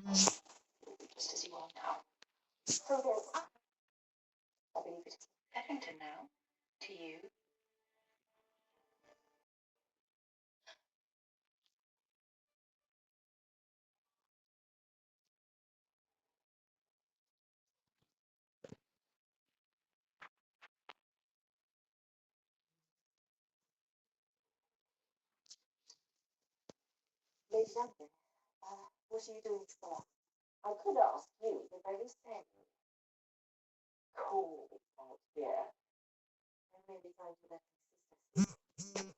Just as you are now. So there's, I believe it is Eppington now, to you. Lady Duncan, what are you doing for? I could ask you the very same. Cool out here. I really find you that consistency.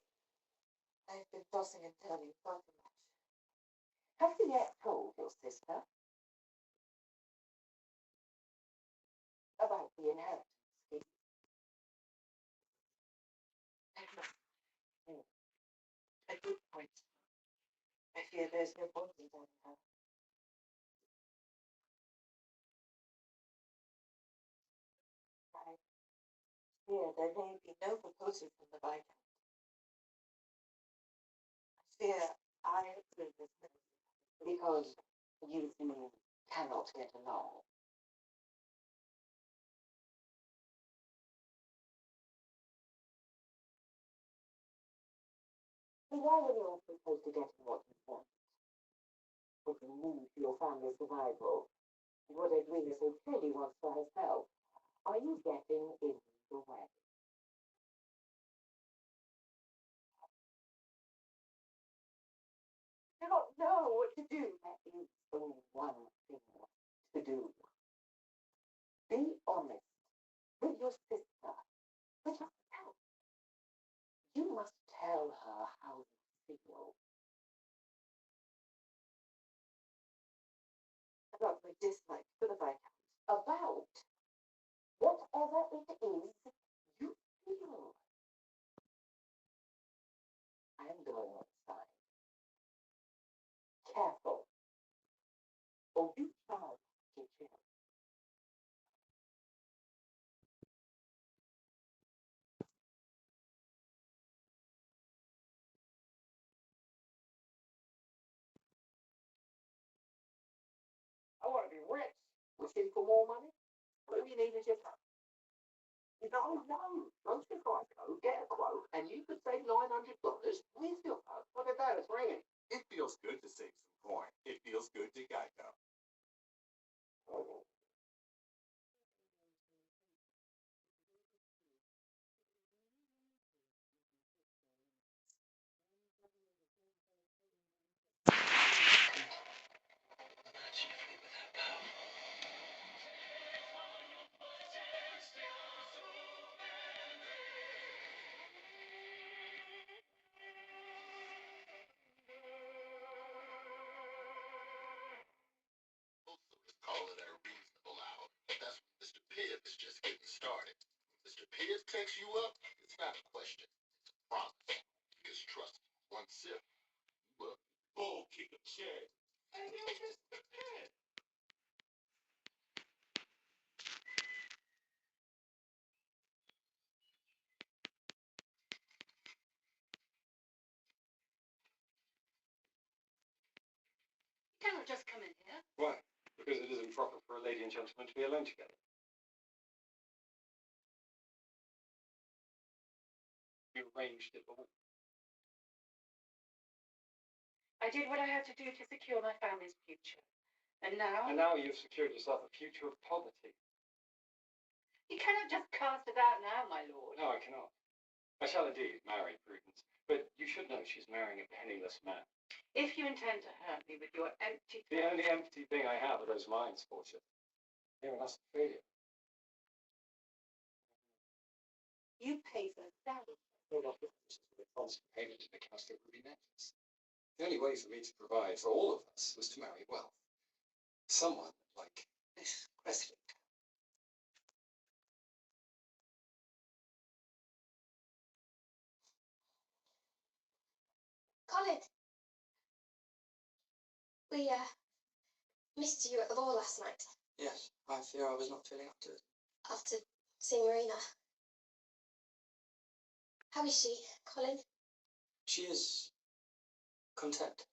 I've been tossing and turning far too much. Have you yet told your sister about the inheritance scheme? A good point. I fear there's no point in telling her. I fear there may be no proposal from the Viscount. I fear I approve this because you two cannot get along. So why were you all supposed to get what you want? What you need for your family's survival? What Edwina so clearly wants for herself? Are you getting in the way? You don't know what to do. There is only one thing to do. Be honest with your sister, with yourself. You must tell her how you feel. About my dislike for the Viscount. About whatever it is you feel. I am going outside. Careful, or you shall get killed. I want to be rich. Wishing for more money? What do you need is your time? No, no. Once you go, get a quote, and you could save $900 with your phone. Look at that, it's ringing. It feels good to save some coin. It feels good to Geico. Call it a reasonable hour. That's when Mr. Pibb is just getting started. When Mr. Pibb takes you up, it's not a question. It's a promise. Because trust me, one sip, you up. Oh, kick a chair. And you Mr. Pibb. You cannot just come in here. Why? Because it isn't proper for a lady and gentleman to be alone together. We arranged it all. I did what I had to do to secure my family's future. And now? And now you've secured yourself a future of poverty. You cannot just cast it out now, my lord. No, I cannot. I shall indeed marry Prudence, but you should know she's marrying a penniless man. If you intend to hurt me with your empty... The only empty thing I have are those mines, Fortune. Here in Australia. You pay for that. No, not with a constant payment to the Castor Ruby necklace. The only way for me to provide for all of us was to marry wealth. Someone like this president. Colin, we missed you at the ball last night. Yes, I fear I was not feeling up to it. After seeing Marina. How is she, Colin? She is content.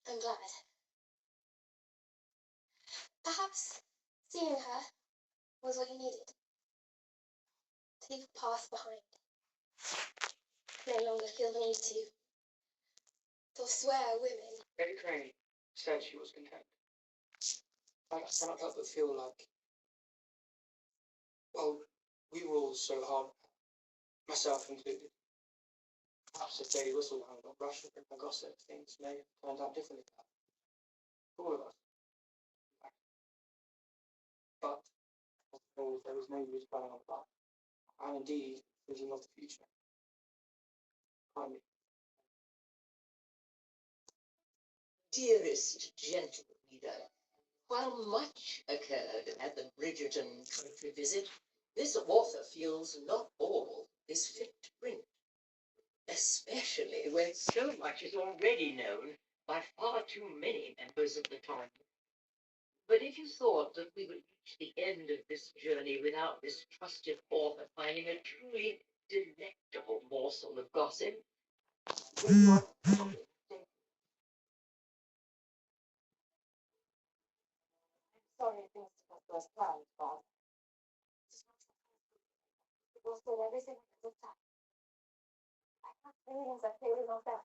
Good. I'm glad. Perhaps seeing her was what you needed. To leave a past behind. No longer feel the need to forswear women. Lady Crane said she was content. I cannot help but feel like, well, we were all so hard, myself included. Perhaps if Lady Whistledown had not rushed and gossip, things may have turned out differently for all of us. But, I suppose there was no use dwelling on the past. And indeed, vision of the future. Kindly. Dearest gentle reader, while much occurred at the Bridgerton country visit, this author feels not all is fit to print, especially when so much is already known by far too many members of the time. But if you thought that we would reach the end of this journey without this trusted author finding a truly delectable morsel of gossip, then you are sorely mistaken. Sorry things did not go as planned, Bob. We'll say everything at the time. I have feelings I feel in my back.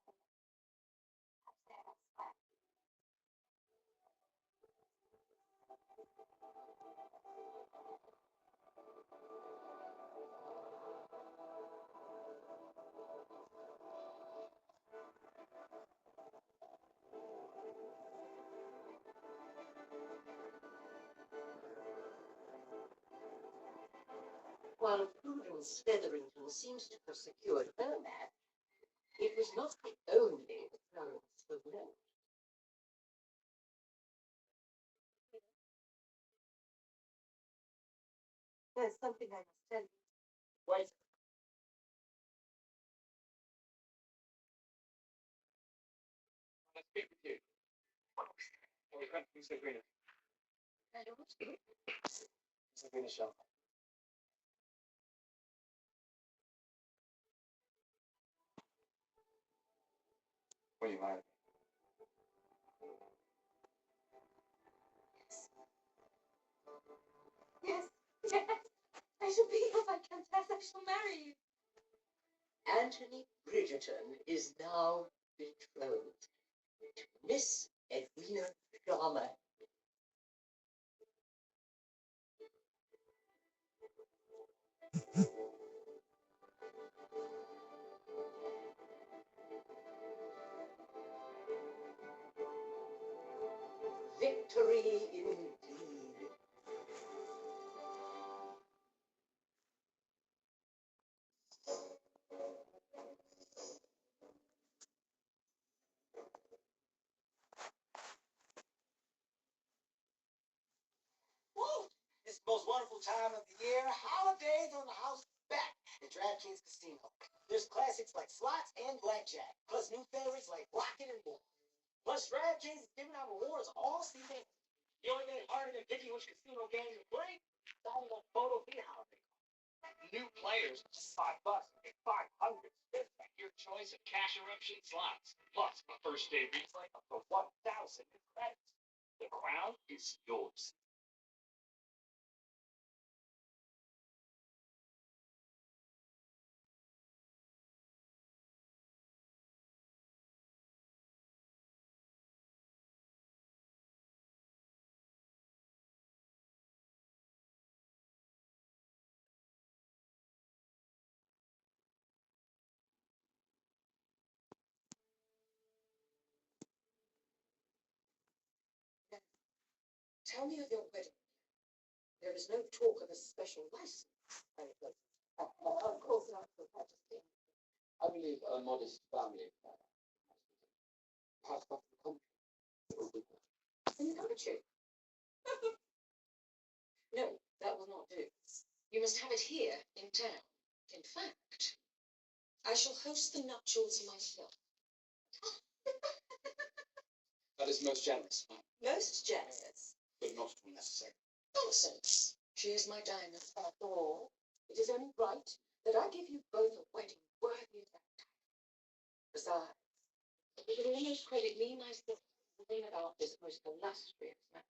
While Prudence Featherington seems to have secured her match, it was not the only occurrence of note. There's something I must tell you. Wait. I speak with you. Or we come from Sabrina. Sabrina Shaw. Will you marry me? Yes, yes. I shall be your Viscountess. I shall marry you. Anthony Bridgerton is now betrothed to Miss Edwina Sharma. Victory indeed. Woo! It's the most wonderful time of the year. Holidays on the house back at DraftKings Casino. There's classics like slots and blackjack, plus new favorites like rocket and more. Plus, DraftKings is giving out rewards all season. You only get harder than picking which casino game you play. It's all in that photo fee holiday. New players, just $5, get 500 spins at your choice of cash eruption slots. Plus, a first day replay up to 1,000 in credits. The crown is yours. Tell me of your wedding. There is no talk of a special license. Of course not, Your Majesty. I believe a modest family affair. Perhaps not the country. In the country? No, that will not do. You must have it here in town. In fact, I shall host the nuptials myself. That is most generous, Most generous. but not unnecessary. Nonsense. She is my diamond. After all, it is only right that I give you both a wedding worthy of that title. Besides, you can almost credit me myself dream about this most illustrious man.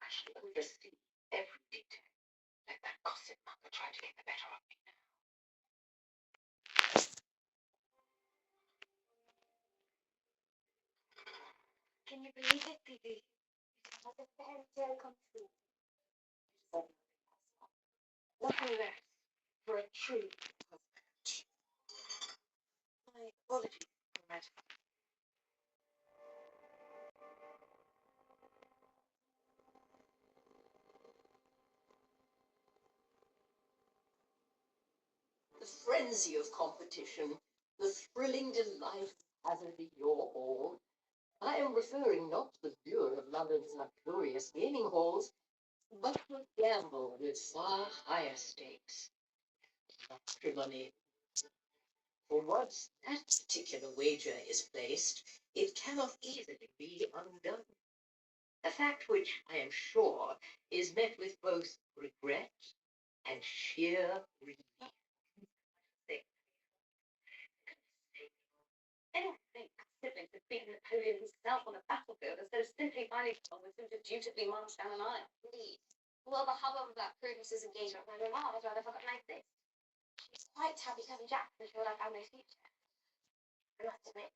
I shall oversee every detail. Let that gossip mother try to get the better of me now. Can you believe it, Phoebe? It's like a fairy tale come true. Nothing less for a true husband. My apologies, Madam. The frenzy of competition, the thrilling delight of hazarding your all. I am referring not to the lure of London's luxurious gaming halls, but to a gamble with far higher stakes. Matrimony. For once that particular wager is placed, it cannot easily be undone. A fact which, I am sure, is met with both regret and sheer relief. I don't think siblings have beaten Napoleon himself on the battlefield instead of simply finding someone who to dutifully march down an aisle. Indeed. Well, the hubbub of that Prudence's engagement made her laugh. I'd rather forgotten like this. She's quite happy cousin Jack was sure I found no future. I must admit,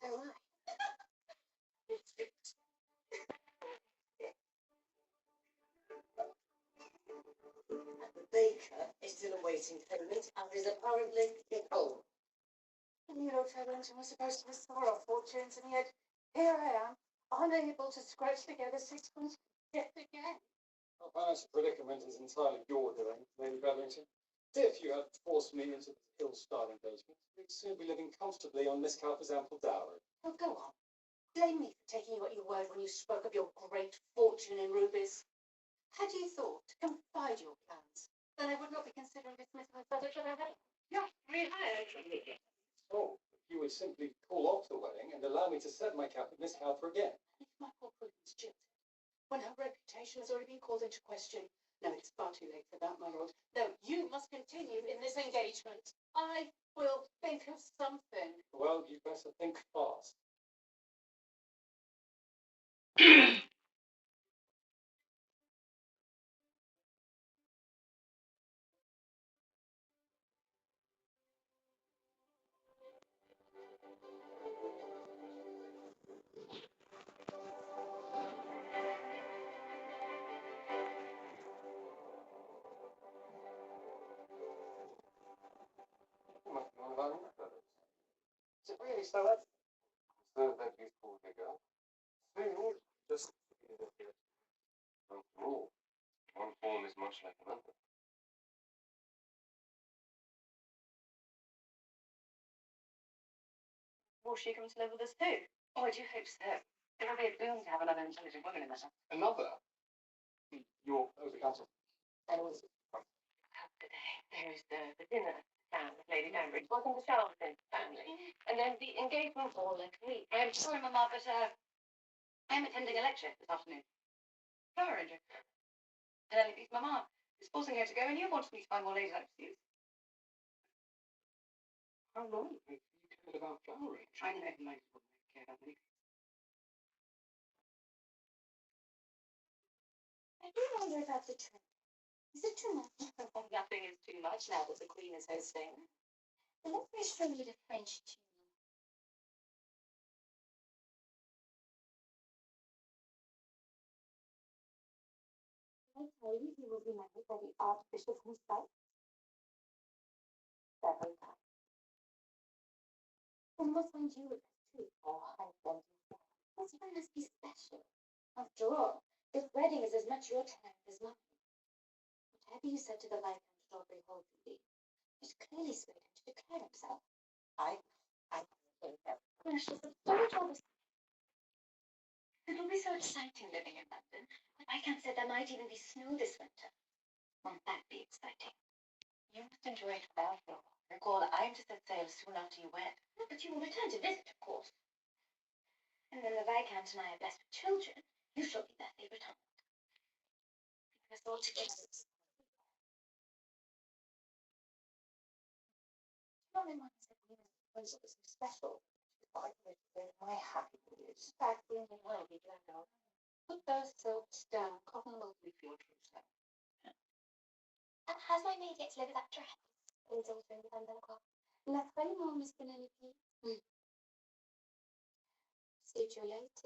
so am I. The baker is still awaiting payment and is apparently in home. I knew Lord Featherington was supposed to restore our fortunes, and yet here I am, unable to scratch together sixpence yet again. Our financial predicament is entirely your doing, Lady Featherington. If you had forced me into this ill-starred engagement, we'd soon be living comfortably on Miss Cowper's ample dowry. Oh, go on. Blame me for taking you at your word when you spoke of your great fortune in rubies. Had you thought to confide your plans, then I would not be considering dismissing the subject of our wedding. Yeah, actually. So, if you would simply call off the wedding and allow me to set my cap with Miss Cowper again. If my poor Prudence jilted, when her reputation has already been called into question. No, it's far too late for that, my lord. No, you must continue in this engagement. I will think of something. Well, you'd better think fast. You must be one of our new fellows. Is it really so bad? So that youthful figure. Smooth, just after all, one form is much like another. Will she come to live with us too? Oh, I do hope so. It will be a boon to have another intelligent woman in the house. Another? You're over council. There is the dinner down with Lady Danbury. Welcome to Charlton family. And then the engagement ball next week. I'm sorry, Mamma, but I'm attending a lecture this afternoon. Flower arranger. And then it's Mamma is forcing her to go, and you want me to find more ladylike pursuits. How long have you cared about flower arranging? I know most people don't care about me. I do wonder about the trip. Is it too much? Nothing is too much now that the Queen is hosting. But let me show you the French tune. I tell you, he will be married by the Archbishop himself. Very kind. Then we'll find you with us too. Oh, I thank you. This one must be special. After all, this wedding is as much your triumph as mine. Whatever you said to the Viscount at Aubrey Hall, Judy, it clearly swayed him to declare himself. I think that. Gosh, it's so much all the It will be so exciting living in London. The Viscount said there might even be snow this winter. Won't that be exciting? You must enjoy it well, Phil. Recall, I'm to set sail soon after you wed. No, but you will return to visit, of course. And then the Viscount and I are blessed with children. You shall be their favourite aunt. Bring us all together. Not in my said women was so special. She's like with my happy It's vaccine and well be glad of. Put those silks down. Cotton will be for your true self. Has my maid yet delivered that dress? It's also independent o'clock. That's very more, Miss Penelope. Suit your latest.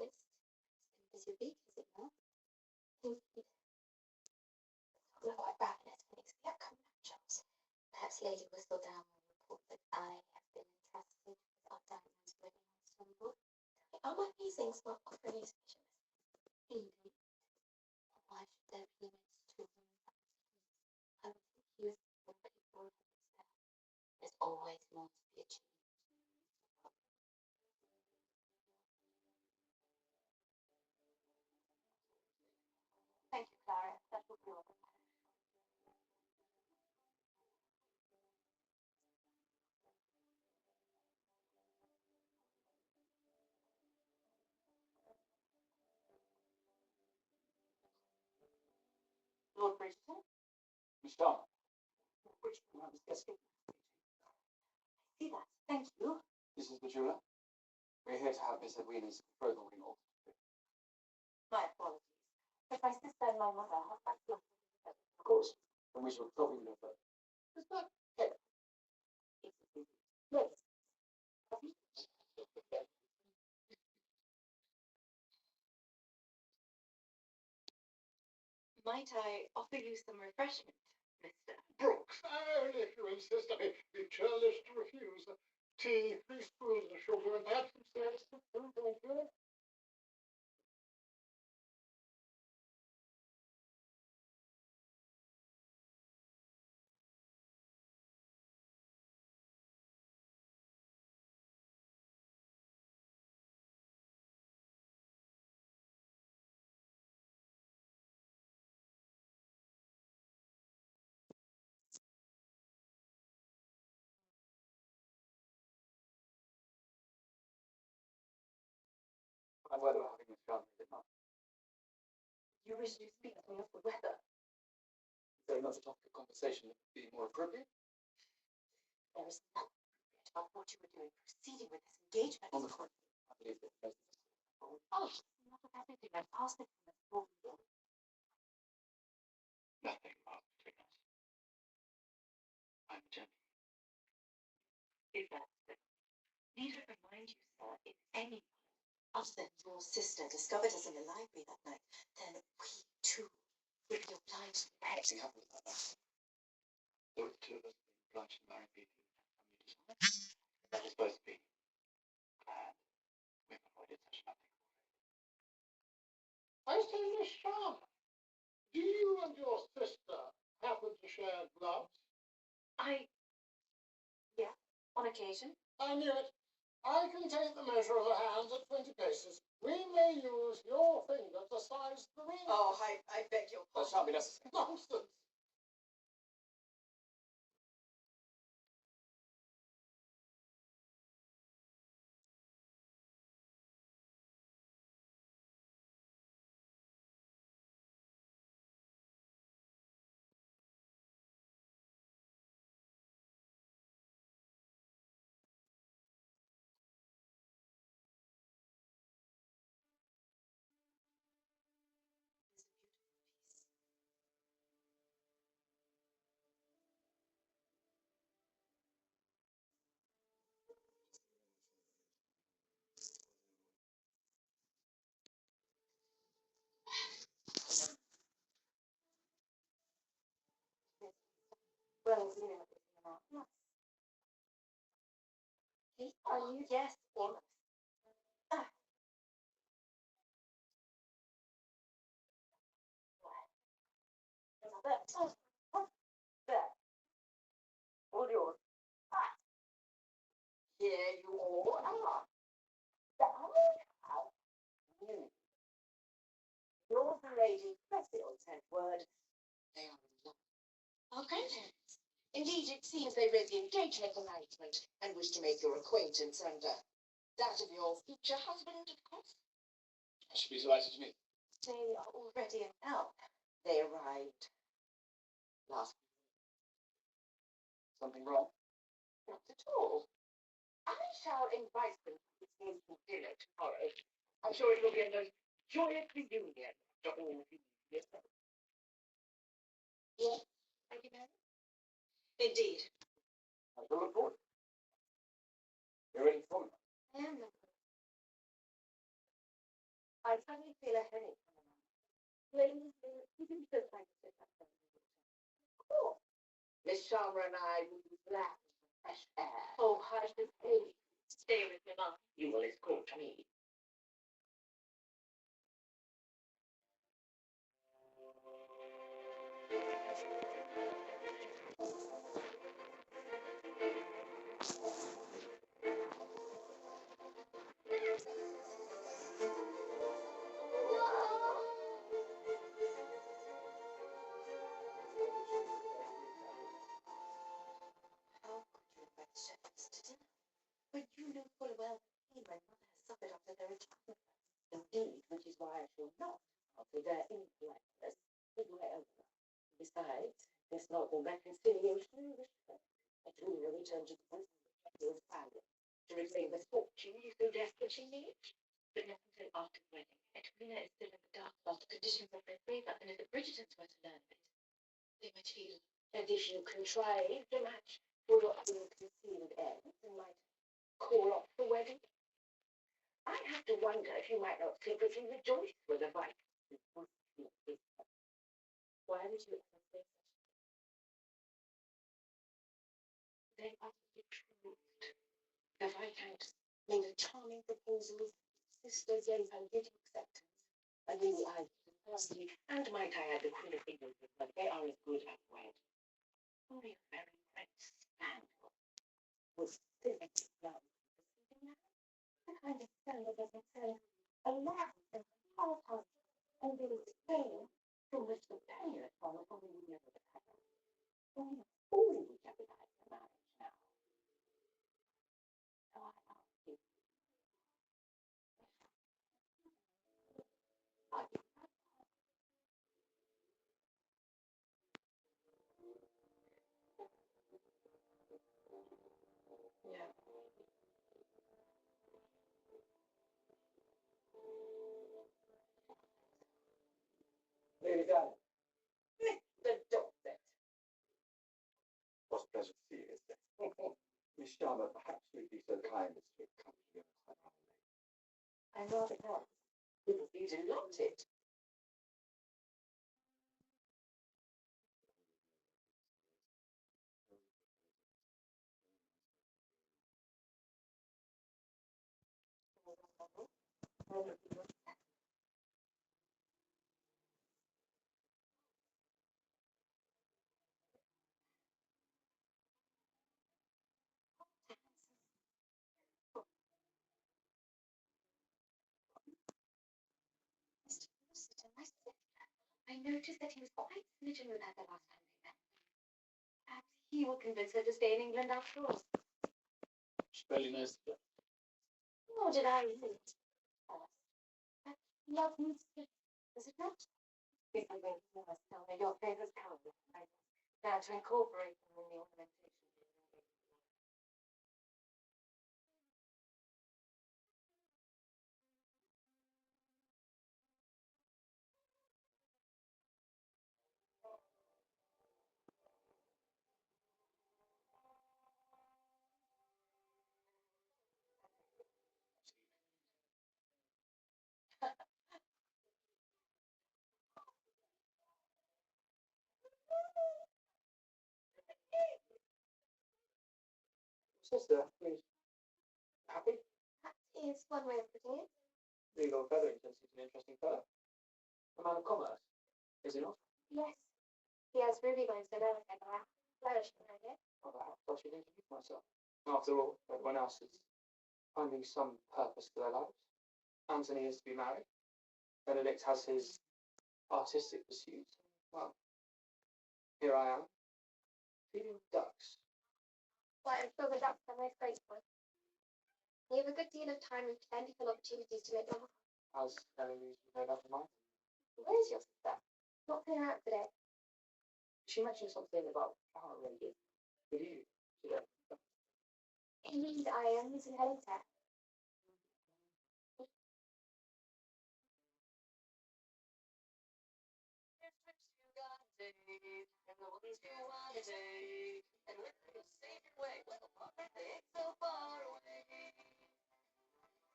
As busy week, is it not? Indeed. Look quite ravenous when it's the upcoming nuptials. Perhaps Lady Whistledown will report that I have been entrusted with our diamond's wedding ensemble. Are my musings not offering you specialist? Indeed. Why should there be limits to I would think you when people have excelled. There's always more to be achieved. Thank you, Clara. That will be all. Lord Bridgeton? Miss Dark, Bridgeton, I was just speaking. See that? Thank you. this is the jeweler. We're here to have Miss Edwina's betrothal ring altered. My apologies. But my sister and my mother have my blessing. Of course, and we shall probably know further. Is that head? Yes. Might I offer you some refreshment, Mr. Brooks, only if you insist. I mean, be churlish to refuse. Tea, 3 spoons of sugar, and perhaps some serious food, don't you? I'm whether having this family is not. You wish to speak to me of the weather? Is there another topic of conversation that would be more appropriate? There is nothing about what you were doing proceeding with this engagement. On the contrary, I believe that most of us Oh, not of everything. I've passed it from the full view. nothing more between us. I'm gentleman. If that's it. Need to remind you, sir, if any After your sister discovered us in the library that night, then we too would be obliged to pay. Anything happened with that night? There were the two of us being obliged to marry people and we decided. Let us both be glad we've avoided such nothing. I say, Miss Sharp, do you and your sister happen to share gloves? yeah, on occasion. I knew it. I can take the measure of her hands at 20 paces. We may use your finger to size the ring. Oh, I beg your That shan't be necessary. Nonsense. Well, you know, yes. Are you? Yes, almost. Ah. There. All yours. Ah. Here you all are. How you. Yours, the lady, press the old sent word. They are in love. Our grandparents. Indeed, it seems they read the engagement announcement and wish to make your acquaintance and that of your future husband, of course. I should be delighted to meet. They are already in town. They arrived last week. Something wrong? Not at all. I shall invite them to this evening dinner tomorrow. sure it will be a most joyous reunion after all these years. Yes. Are you married? Indeed. I shall look forward. You're ready for me. I am not. I suddenly feel a headache. Ladies, you can just like to sit up there. Cool. Miss Sharma and I will be glad of the fresh air. Oh, hush, this baby. Stay with me, Mom. You will escort me. How could you invite shepherds to dinner? But you know full well that he, my mother, has suffered after their retirement. Indeed, which is why I shall not, after their impoliteness, give my elder. Besides, there's not the reconciliation you wish for. I do return to the wisdom of your family, to reclaim the fortune you so desperately need. But not until after the wedding. Edwina is still in the dark about the conditions of their favor, and if the Bridgertons were to learn of it, they might feel. And if you contrive to match for your own concealed ends and might call off the wedding, I have to wonder if you might not secretly rejoice with a wife. Why would you ever say such a thing? They are betrothed. The Viscount made a charming proposal. Sister gave her giddy acceptance. And really, I personally, and might I add the Queen of England, but they are as good as wed. Only a very great scandal. Was civic love proceeding now? The kind of scandal that would send a laugh and holocaust and be explained from which the penniless one will probably never recover. Only a fool would jeopardize the marriage now. So I ask you, are you Yeah. Lady Diana, the Dorset? what a pleasure to see you, isn't it? Miss Sharma, perhaps you'd be so kind as to accompany me on a holiday. I'm rather nervous. You would be delighted. Mr. Rossiter, my sister. I noticed that he was quite smitten with her the last time they met. Perhaps he will convince her to stay in England after all. She barely knows the job. Nor did I really first. But love moves swift, does it not? People make you must tell me your favorite color. Now to incorporate them in the ornamentation. Sister, please. Happy? That is one way of putting it. Legal feathering since he's an interesting fellow. A man of commerce, is he not? Yes. He has ruby bones so delicate, and I flourish behind it. Well, perhaps I should introduce myself. After all, everyone else is finding some purpose to their lives. Anthony is to be married. Benedict has his artistic pursuits. Well, here I am, feeding ducks. Why, I'm sure the ducks are most grateful. You have a good deal of time and plentiful opportunities to make your mark. As Eloise made up her mind. Where's your sister? Not seen her out today. She mentioned something about power rangers with you today. Indeed, I am using her later. and the ones you want to take. And when you save your way, well, what are they so far away?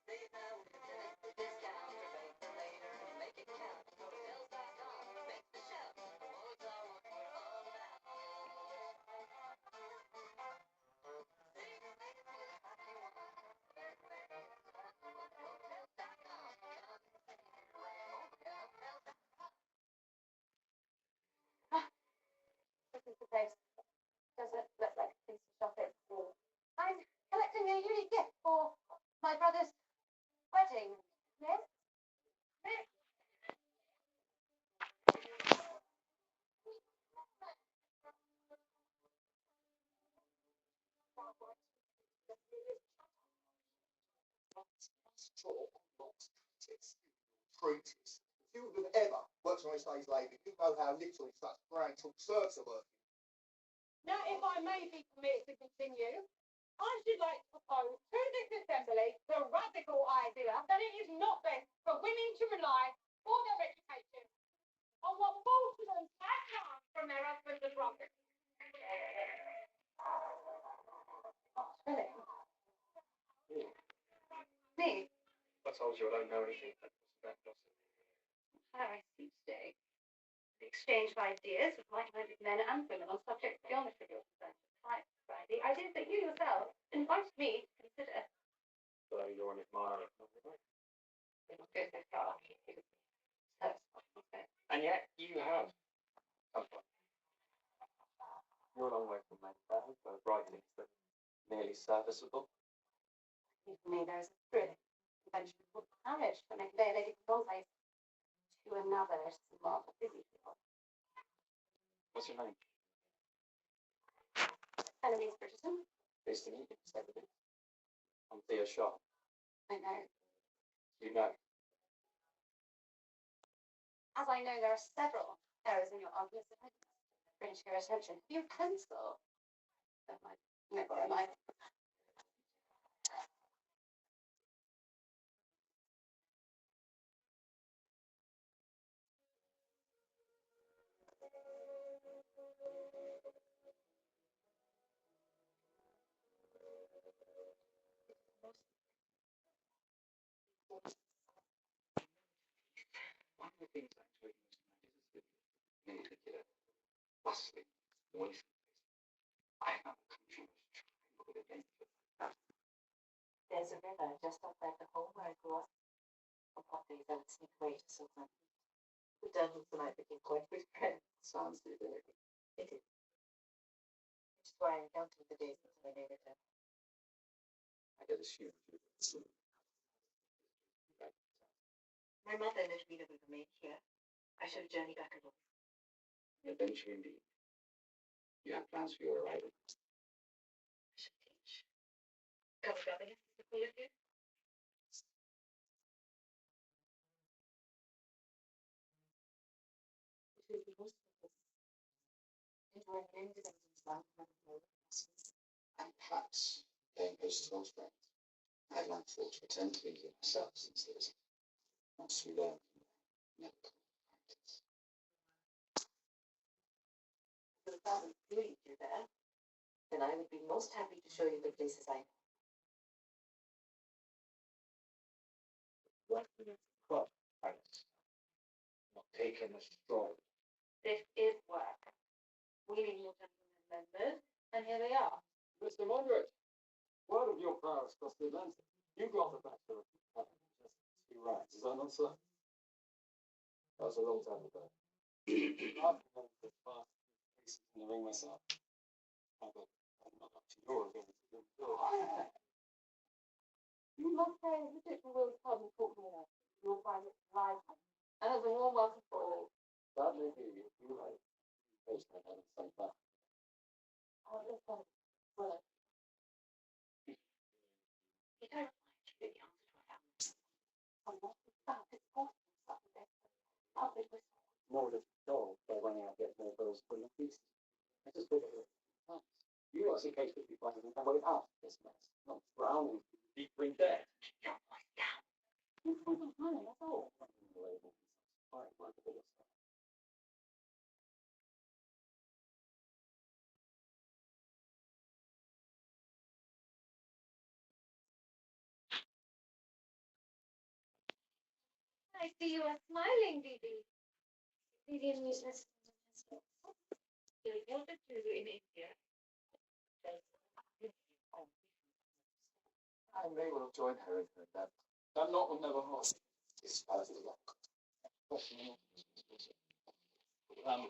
Save now, connect the discount, or bank them later and make it count. Hotels.com, make the shout. Rewards are what we're all about. Save your way, this is the place. Doesn't look like a place to shop it for. I'm collecting a unique gift for my brother's wedding. Yes? Yes. Treatise. If you would have ever worked on a stage labor, you know how literally such grand talk serves are working. Now, if I may be permitted to continue, I should like to propose to this assembly the radical idea that it is not best for women to rely for their education on what falls to them at times from their husbands and brothers. Really? Me? I told you I don't know anything about gossip. How I see today. The exchange of ideas with like-minded men and women on subjects beyond the trivial concerns of science and society. Ideas that you yourself invited me to consider. So you're an admirer. They must go so far. And yet you have. You're a long way from mankind, so writing is merely serviceable. For me, there is a thrilling invention called marriage to make a lady from one place to another. It's a lot of busy people. What's your name? Enemies, Bridgerton. Pleased to meet you, Mr. Everett. I'm Theo Sharp. I know. You know. As I know, there are several errors in your arguments that I must bring to your attention. Have you a pencil? Never mind. No, borrow mine. One of the things actually in particular, bustling, noisy place. I found the country was trying with adventure. There's a river just outside the home where I grew up. On hot days, I would sneak away to soak my feet. The dungeons and I became quite good friends. Sounds idyllic. It is. Which is why I counted the days until I made it up. I get assumed you My mother let me live with a maid here. I should journey back alone. adventure indeed. You have plans for your arrival. I should teach. Come governess is the queen of you. It is the most of this. Enjoying an independent life and And perhaps playing host to old friends. I have long thought to return to England myself since there is much to learn from the medical practice. Your father lead you there, then I would be most happy to show you the places I know. What is crop, Alice? Not taking a stroll. This is work. We need more gentlemen members, and here they are. Mr. Moderate, word of your prowess across the Atlantic. You got the bachelor of just 2 rights, is that not so? That was a long time ago. I've been the fast cases in the ring myself. I'm not up to your ability. You must say, visit the Will's pub and talk more. You'll find it lively. And there's a warm welcome for all. That may be if you like. Based on having some fun. Oh, listen, Will. You don't mind to be the answer to our family. I'm not about this awesome stuff with this. Public whistle. Nor does it go by running out get more bills for your pieces. I just thought it was nice. You are capable of finding a way out of this mess, not drowning deeper in debt. Keep your voice down. You find the money, that's all. I see you are smiling, Didi. Didi amuses. What did you do in India? I may well join her in her that. That knot will never hold. It's perfectly locked. Um,